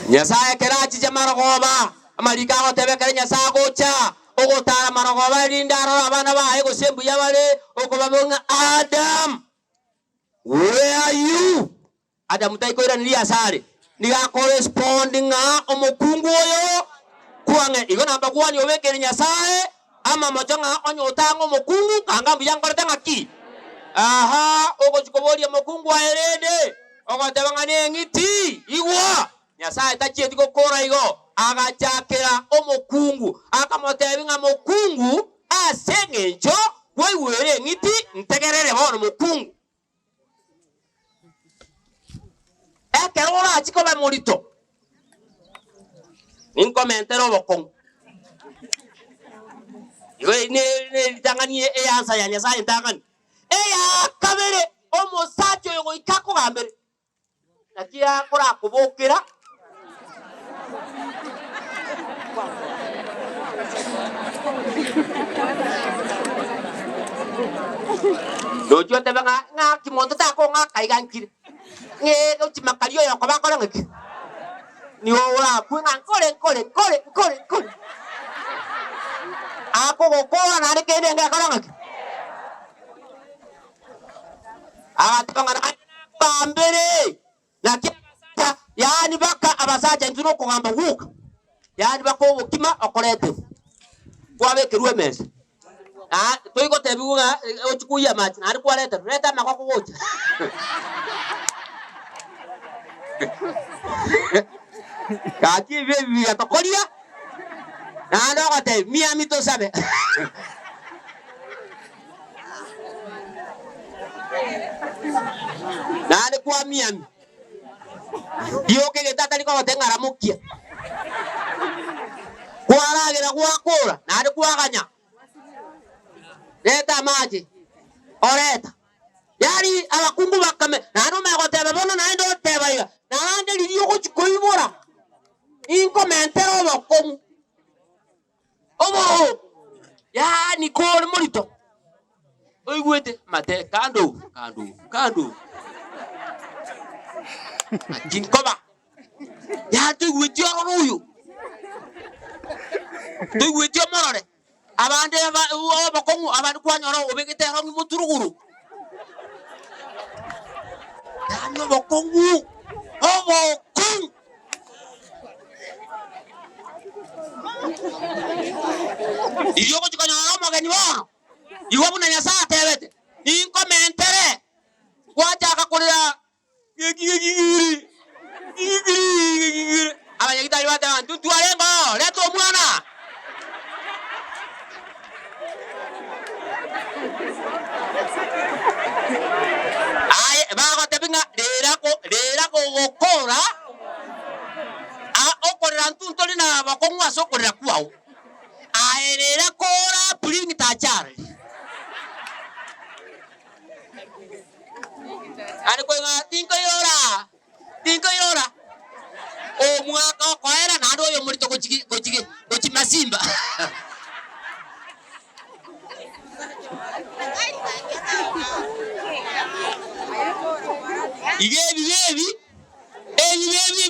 Nyasaye kerachi jamaragoba amarika gotebekere Nyasaye gocha ogotara maragoba rindaro abana bae gosembu yabale okobabonga Adam. Where are you? Adam taikoira ni asare niga corresponding omokungu oyo kuange igo namba kwani obekere Nyasaye ama mochanga onyo tango omokungu kanga buyangorete ngaki. Aha ogochikoboria omokungu aerede ogotebanga nengiti igwa Nyasaye tachieti gokora igo agachakera omokungu akamotebinga mokungu asengencho wewe ngiti ntegerere bono mokungu ekerora achiko ba morito inkomentero bokongu iwe ne tanganie answer ya Nyasaye tangani eya kabere omosacho yogo ikako gambere nakia kora kubokera dojo tebanga nga kimondo tako nga kaigankire nge uchimakalio yako bakora ngiki ni ora kuinga kole ako gokora na rekende nga kora ngiki tebanga na bambere nakia yani baka abasaja ntuno kugamba huka yani bako okima okorete kwabekerwe mesa toiko tebiunga ochikuya machi ari kwaleta reta makoko gocha kaki bebi atokoria na ndo gote miami to sabe na kwa miami yoke getata liko tengara mukia kwaragira gwakura na ari kwaganya leta maji oreta yari abakungu bakame nano megotebe bono na ndo teba iga na ande liriyo gochikoibora inkomentero bokongu obo yani kore morito oigwete mate kando kinkoba ya tuigwete oruyo tuigwete morore abande bakongu abandi kwanyoro obegete hangi muturuguru dano bakongu obokongu iyo kuchikanyoro magani bono iwo buna Nyasaye tebete inkomentere kwachaka kulira gigiri abanyagitari bata ntuntu alengo leto mwana ay bago tebinga lerako gokora okorera ntuntu lina bakongwa sokorera kwao aerera kora puling tachare ari kwenga tinko yora o mwaka kwaera na ndo yo murito gochi masimba igebi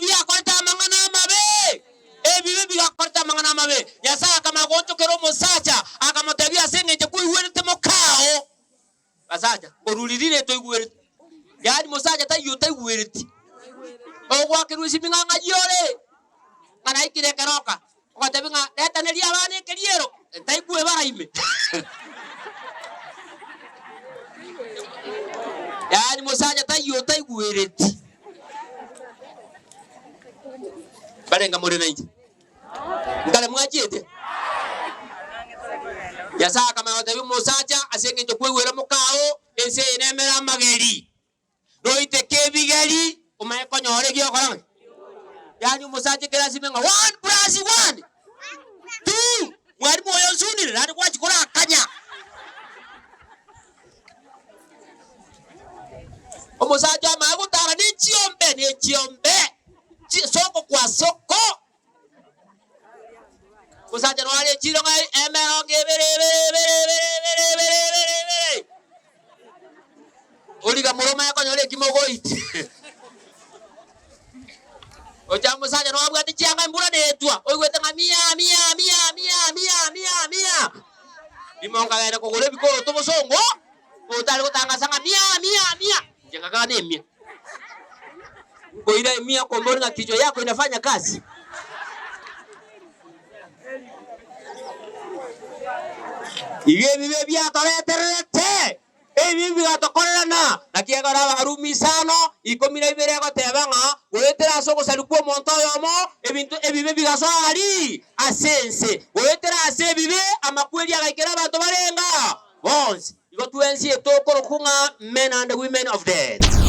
byakorta mangana mabe ebibi byakorta mangana mabe Nyasaye kama gonto kero mosacha akamotabia sengeje kuiwerete mokao basacha orulirire toigwerete yani mosacha tayo taiwerete ogwa kiruisi binganga yore kana ikire keroka okatabinga letanelia bane keriero taikwe baraime yani mosacha tayo taiwerete barenga muri naije ngale mwachete Nyasaye kama otabi mosacha asengeje kwewera mukao ese enemera mageri doite kebigeri umayekonyore gyokoranga yani mosacha kera simenga 1+1 2 mwari moyo zunire rari kwachikora akanya omosacha magutara ni chiombe soko kwa soko mosacha no ali chiro ngai emero gebere oliga moroma yakonyore kimogoiti ocha mosacha no wabu ati chianga mbura netwa oigwete nga mia imonga gaina kugule bikoro tubusongo utali gutangasa nga mia jenga kana mia koira mia komboni nga kichwa yako inafanya kazi. Iye bibe bya toreterete bibi gatokorana nakiagara barumi sano 12 gotebanga wetera soko salikuwa monto yomo ebintu ebibe bigaso ali asense wetera ase bibe amakweli agakera abantu barenga bonse igo twensi etokoro kunga men and women of death.